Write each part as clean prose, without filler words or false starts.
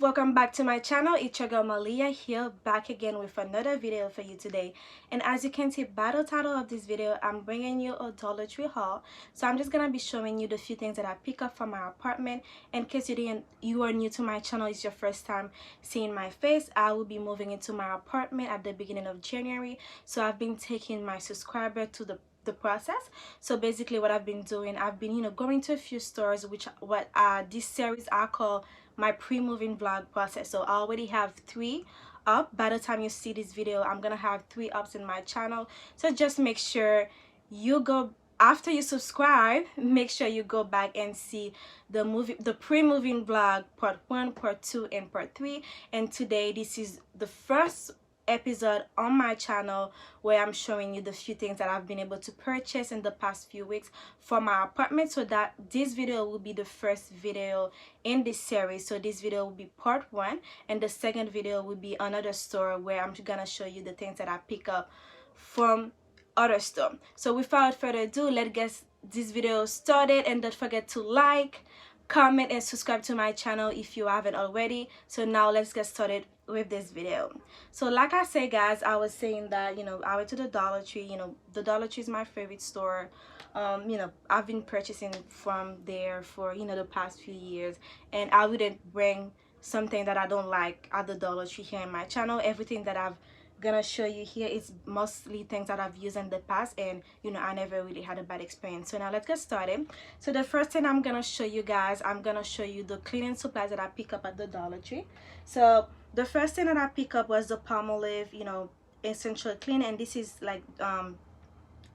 welcome back to my channel. It's your girl Malya here, back again with another video for you today. And as you can see by the title of this video, I'm bringing you a Dollar Tree haul. So I'm just gonna be showing you the few things that I pick up from my apartment. In case you are new to my channel, it's your first time seeing my face, I will be moving into my apartment at the beginning of January. So I've been taking my subscriber to the process. So basically what I've been doing, I've been going to a few stores, which what this series I call my pre-moving vlog process. So I already have 3 up. By the time you see this video, I'm gonna have 3 ups in my channel. So just make sure you go, after you subscribe, make sure you go back and see the pre-moving vlog part 1, part 2, and part 3. And today this is the first episode on my channel where I'm showing you the few things that I've been able to purchase in the past few weeks for my apartment. So that this video will be the first video in this series. So this video will be part 1, and the second video will be another store where I'm gonna show you the things that I pick up from other store. So without further ado, let's get this video started, and don't forget to like, comment, and subscribe to my channel if you haven't already. So now let's get started with this video. So like I said, guys, I was saying that I went to the Dollar Tree. The Dollar Tree is my favorite store. I've been purchasing from there for the past few years, and I wouldn't bring something that I don't like at the Dollar Tree here in my channel. Everything that I've gonna show you here is mostly things that I've used in the past, and I never really had a bad experience. So now let's get started. So the first thing I'm gonna show you guys, I'm gonna show you the cleaning supplies that I pick up at the Dollar Tree. So the first thing that I pick up was the Palmolive essential clean, and this is like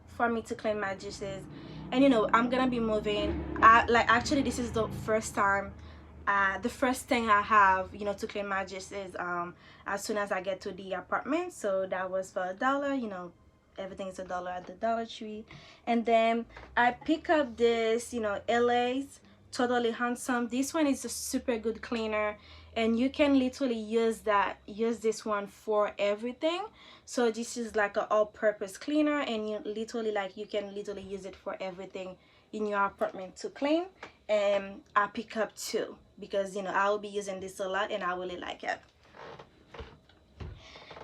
for me to clean my dishes. And I'm gonna be moving. Actually this is the first time, the first thing I have to clean my dishes as soon as I get to the apartment. So that was for $1. Everything is $1 at the Dollar Tree. And then I pick up this LA's Totally Handsome. This one is a super good cleaner, and you can literally use this one for everything. So this is like an all-purpose cleaner, and you can literally use it for everything in your apartment to clean. And I pick up 2 because I will be using this a lot and I really like it.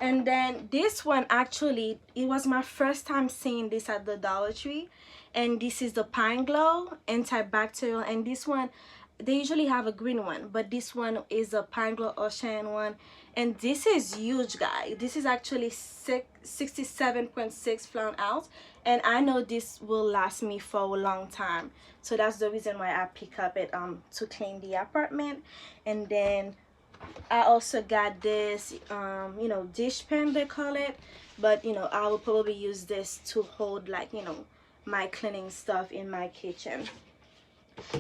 And then this one, actually it was my first time seeing this at the Dollar Tree, and this is the Pine Glow antibacterial. And this one, they usually have a green one, but this one is a Pine Glow Ocean one, and this is huge, guys. This is actually 67.6 fluid ounce, and I know this will last me for a long time. So that's the reason why I pick up it to clean the apartment. And then I also got this dish pan, they call it, but I will probably use this to hold my cleaning stuff in my kitchen.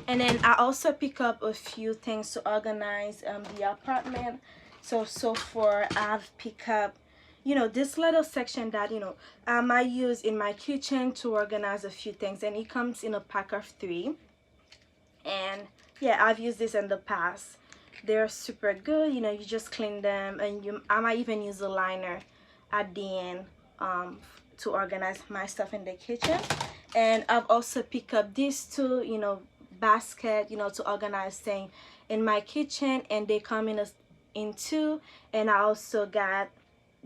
And then I also pick up a few things to organize the apartment. So far I've picked up this little section that I might use in my kitchen to organize a few things, and it comes in a pack of 3. And yeah, I've used this in the past. They're super good. You just clean them, and I might even use a liner at the end to organize my stuff in the kitchen. And I've also picked up these 2 basket to organize things in my kitchen, and they come in 2. And I also got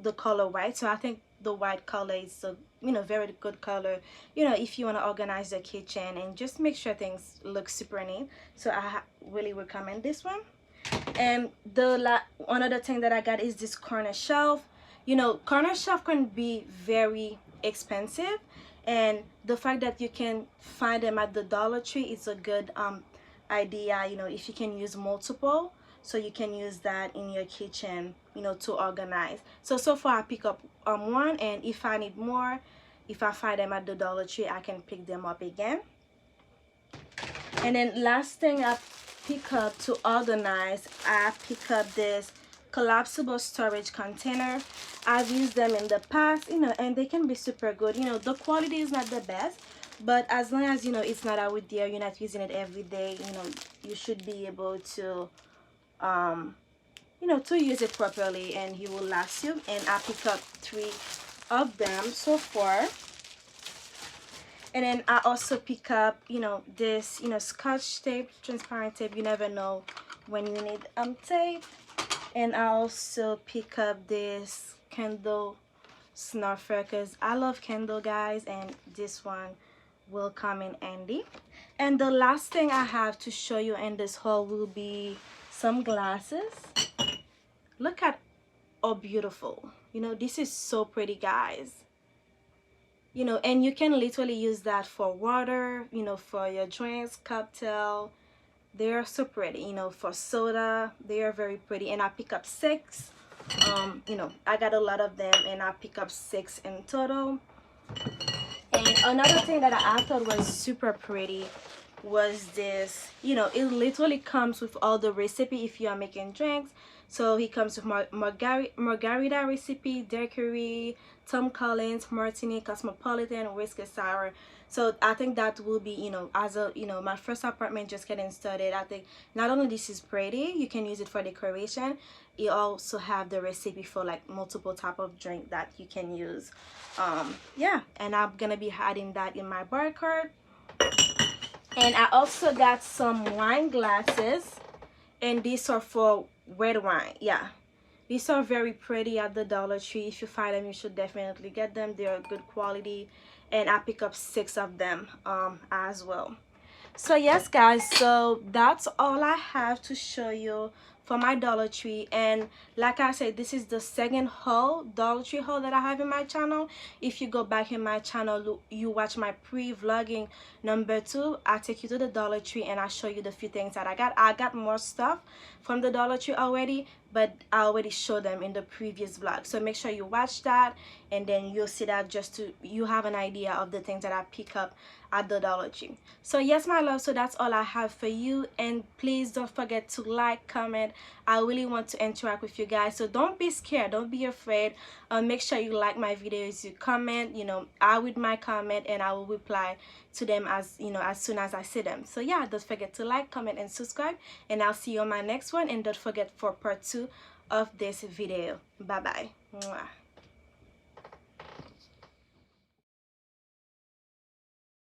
the color white. So I think the white color is a very good color if you want to organize the kitchen and just make sure things look super neat. So I really recommend this one. And one other thing that I got is this corner shelf. Corner shelf can be very expensive, and the fact that you can find them at the Dollar Tree is a good idea if you can use multiple, so you can use that in your kitchen to organize. So far I pick up 1, and if I need more, if I find them at the Dollar Tree, I can pick them up again. And then last thing I pick up to organize, I pick up this collapsible storage container. I've used them in the past, and they can be super good. The quality is not the best, but as long as it's not out there, you're not using it every day, you should be able to to use it properly, and it will last you. And I pick up 3 of them so far. And then I also pick up this Scotch tape, transparent tape. You never know when you need tape. And I also pick up this candle snuffer because I love candle, guys, and this one will come in handy. And the last thing I have to show you in this haul will be some glasses. Look at how beautiful, you know, this is so pretty, guys. You know, and you can literally use that for water, you know, for your drinks, cocktail. They are so pretty, you know, for soda. They are very pretty. And I pick up 6. You know, I got a lot of them, and I pick up 6 in total. And another thing that I thought was super pretty was this. You know, it literally comes with all the recipe if you are making drinks. So he comes with margarita recipe, daiquiri, Tom Collins, martini, cosmopolitan, whiskey sour. So I think that will be, you know, as a, you know, my first apartment just getting started, I think not only this is pretty, you can use it for decoration, you also have the recipe for like multiple type of drink that you can use. Yeah, and I'm gonna be adding that in my bar cart. And I also got some wine glasses, and these are for red wine. Yeah, these are very pretty at the Dollar Tree. If you find them, you should definitely get them. They are good quality, and I pick up 6 of them as well. So yes, guys, so that's all I have to show you for my Dollar Tree. And like I said, this is the second haul, Dollar Tree haul, that I have in my channel. If you go back in my channel, you watch my pre-vlogging number 2, I take you to the Dollar Tree and I show you the few things that I got more stuff from the Dollar Tree already, but I already showed them in the previous vlog. So make sure you watch that, and then you'll see that, just to you have an idea of the things that I pick up at the Dollar Tree. So yes, my love, so that's all I have for you. And please don't forget to like, comment. I really want to interact with you guys, so don't be scared, don't be afraid. Make sure you like my videos, you comment. You know, I read my comment and I will reply to them as, you know, as soon as I see them. So yeah, don't forget to like, comment, and subscribe, and I'll see you on my next one. And don't forget for part 2 of this video. Bye bye. Mwah.